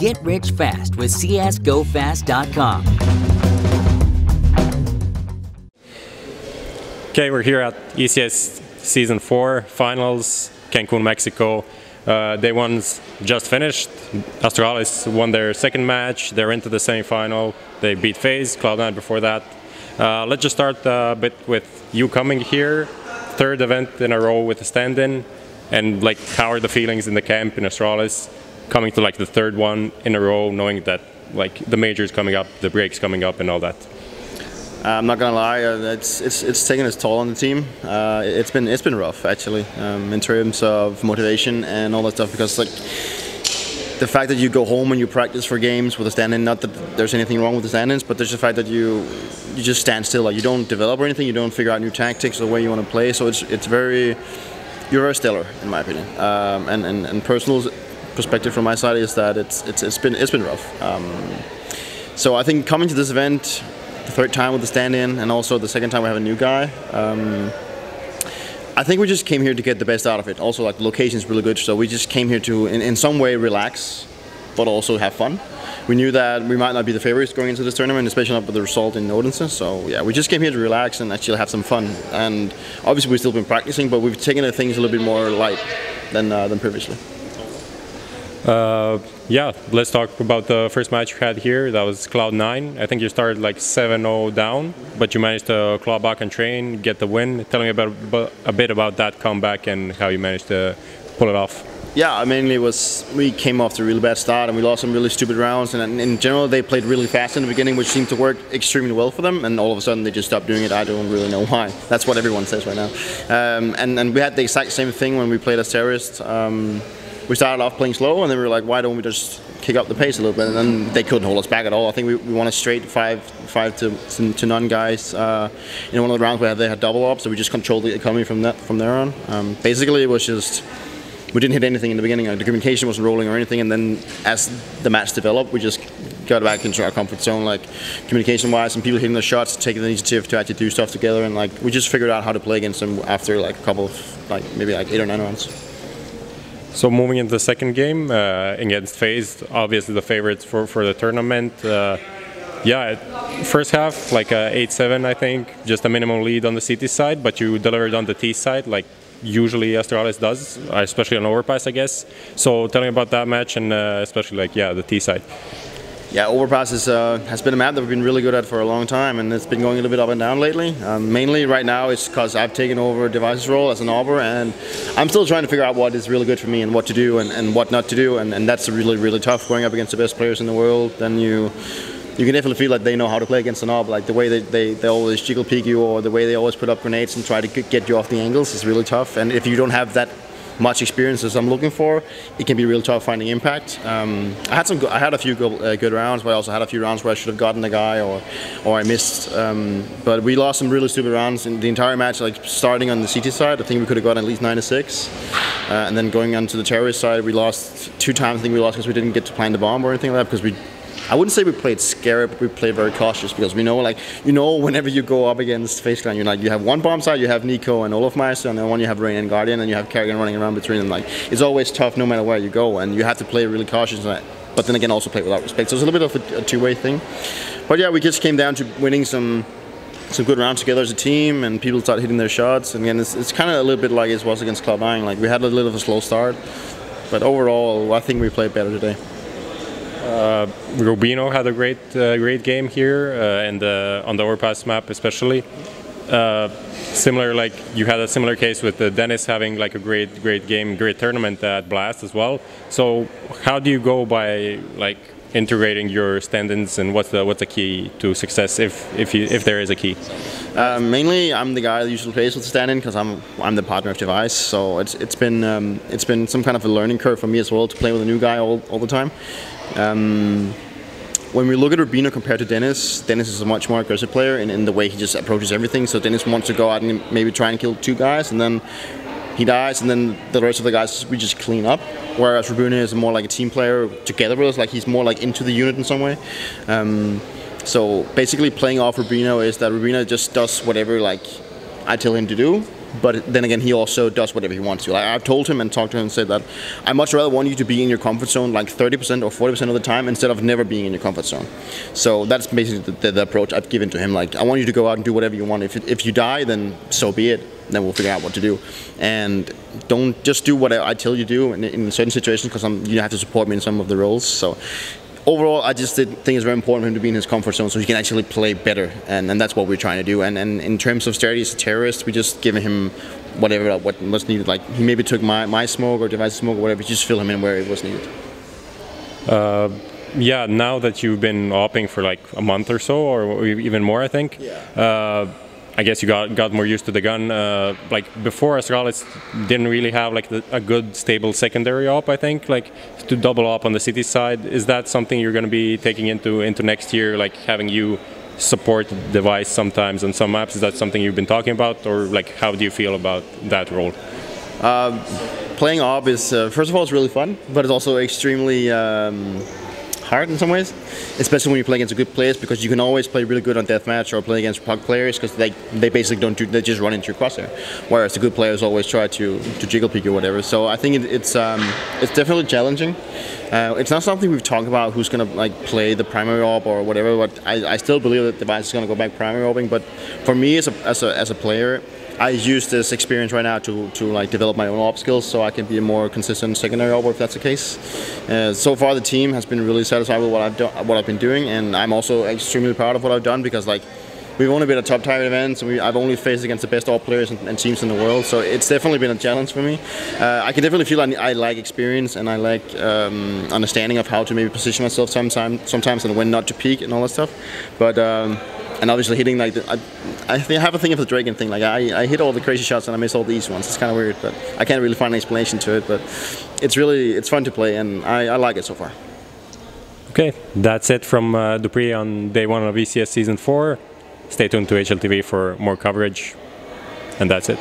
Get rich fast with csgofast.com. Okay, we're here at ECS Season 4 Finals, Cancun, Mexico. Day one's just finished. Astralis won their second match. They're into the semifinal. They beat FaZe, Cloud9 before that. Let's just start a bit with you coming here. Third event in a row with a stand-in. And like, how are the feelings in the camp in Astralis? Coming to like the third one in a row, knowing that like the major's coming up, the break's coming up and all that. I'm not gonna lie, it's taken its toll on the team. It's been rough actually, in terms of motivation and all that stuff, because like the fact that you go home and you practice for games with a stand-in, not that there's anything wrong with the stand-ins, but there's the fact that you just stand still, like you don't develop or anything, you don't figure out new tactics or the way you want to play. So you're very stellar in my opinion. And personal perspective from my side is that it's been rough. So I think coming to this event, the third time with the stand-in, and also the second time we have a new guy. I think we just came here to get the best out of it. Also, like the location is really good, so we just came here to, in some way, relax, but also have fun. We knew that we might not be the favorites going into this tournament, especially not with the result in Odense. So yeah, we just came here to relax and actually have some fun. And obviously we've still been practicing, but we've taken things a little bit more light than previously. Yeah, let's talk about the first match you had here. That was Cloud9. I think you started like 7-0 down, but you managed to claw back and train, get the win. Tell me a bit about that comeback and how you managed to pull it off. Yeah, mainly we came off to a really bad start and we lost some really stupid rounds, and in general they played really fast in the beginning, which seemed to work extremely well for them, and all of a sudden they just stopped doing it. I don't really know why. That's what everyone says right now. And we had the exact same thing when we played Astralis. We started off playing slow, and then we were like, why don't we just kick up the pace a little bit? And then they couldn't hold us back at all. I think we won a straight 5 to none guys. In one of the rounds where they had double up, so we just controlled the economy from there on. Basically, it was just, we didn't hit anything in the beginning. The communication wasn't rolling or anything, and then as the match developed, we just got back into our comfort zone, like communication-wise, and people hitting the shots, taking the initiative to actually do stuff together, and like we just figured out how to play against them after like a couple of maybe 8 or 9 rounds. So moving into the second game against FaZe, obviously the favorites for the tournament. Yeah, first half like 8-7, I think, just a minimum lead on the CT side, but you delivered on the T side like usually Astralis does, especially on Overpass, I guess. So tell me about that match and especially like the T side. Yeah, Overpass has been a map that we've been really good at for a long time, and it's been going a little bit up and down lately. Mainly right now it's because I've taken over Device's role as an AWPer, and I'm still trying to figure out what is really good for me and what to do and what not to do, and that's really, really tough going up against the best players in the world. Then you can definitely feel like they know how to play against an AWP, like the way they always jiggle peek you, or the way they always put up grenades and try to get you off the angles is really tough. And if you don't have that much experience as I'm looking for, it can be real tough finding impact. I had a few good rounds, but I also had a few rounds where I should have gotten the guy or I missed. But we lost some really stupid rounds in the entire match. Like starting on the CT side, I think we could have gotten at least 9-6, and then going on to the terrorist side, we lost 2 times. I think we lost because we didn't get to plant the bomb or anything like that, because I wouldn't say we played scared, but we played very cautious, because we know, whenever you go up against FaZe Clan, you have one bomb side, you have Nico and Olofmeister, and then one you have Rain and Guardian, and you have Kerrigan running around between them. Like, it's always tough no matter where you go, and you have to play really cautious, but then again also play without respect. So it's a little bit of a two-way thing. But yeah, we just came down to winning some good rounds together as a team, and people started hitting their shots. And again, it's kind of a little bit like it was against Cloud9. Like, we had a little of a slow start, but overall, I think we played better today. Rubino had a great game here and on the Overpass map especially. Similar, like you had a similar case with Dennis having like a great game, great tournament at Blast as well. So how do you go by like integrating your stand-ins, and what's the key to success if there is a key? Mainly, I'm the guy that usually plays with the stand-in because I'm the partner of Device. So it's been some kind of a learning curve for me as well to play with a new guy all the time. When we look at Rubino compared to Dennis is a much more aggressive player in the way he just approaches everything. So Dennis wants to go out and maybe try and kill 2 guys, and then he dies, and then the rest of the guys we just clean up. Whereas Rubino is more like a team player together with us, like he's more like into the unit in some way. So basically playing off Rubino is that Rubino just does whatever like I tell him to do, but then again, he also does whatever he wants to. Like, I've told him and talked to him and said that I much rather want you to be in your comfort zone like 30% or 40% of the time instead of never being in your comfort zone. So that's basically the approach I've given to him. Like, I want you to go out and do whatever you want. If you die, then so be it. Then we'll figure out what to do. And don't just do what I tell you to do in certain situations, because you have to support me in some of the roles. So overall, I just think it's very important for him to be in his comfort zone so he can actually play better, and that's what we're trying to do. And in terms of strategy as a terrorist, we just give him whatever was needed. Like, he maybe took my smoke or device smoke or whatever, just fill him in where it was needed. Yeah, now that you've been AWPing for like a month or so, or even more, I think. Yeah. I guess you got more used to the gun. Like before, Astralis didn't really have like a good stable secondary AWP. I think like to double AWP on the city side. Is that something you're going to be taking into next year? Like having you support the device sometimes on some maps. Is that something you've been talking about, or like how do you feel about that role? Playing AWP is first of all, it's really fun, but it's also extremely hard in some ways, especially when you play against good players, because you can always play really good on deathmatch or play against puck players because they basically they just run into your crosshair, whereas the good players always try to jiggle peek or whatever. So I think it's definitely challenging. It's not something we've talked about who's gonna like play the primary AWP or whatever, but I still believe that the device is gonna go back primary AWPing. But for me as a player, I use this experience right now to like develop my own AWP skills, so I can be a more consistent secondary AWPer if that's the case. So far, the team has been really satisfied with what I've been doing, and I'm also extremely proud of what I've done, because like we've only been at top tier events, and I've only faced against the best AWP players and teams in the world. So it's definitely been a challenge for me. I can definitely feel I like experience, and I like understanding of how to maybe position myself sometimes and when not to peak and all that stuff. But and obviously hitting like I have a thing of the Dragon thing. Like I hit all the crazy shots and I miss all the easy ones. It's kind of weird, but I can't really find an explanation to it. But it's fun to play, and I like it so far. Okay, that's it from dupreeh on day 1 of ECS Season 4. Stay tuned to HLTV for more coverage, and that's it.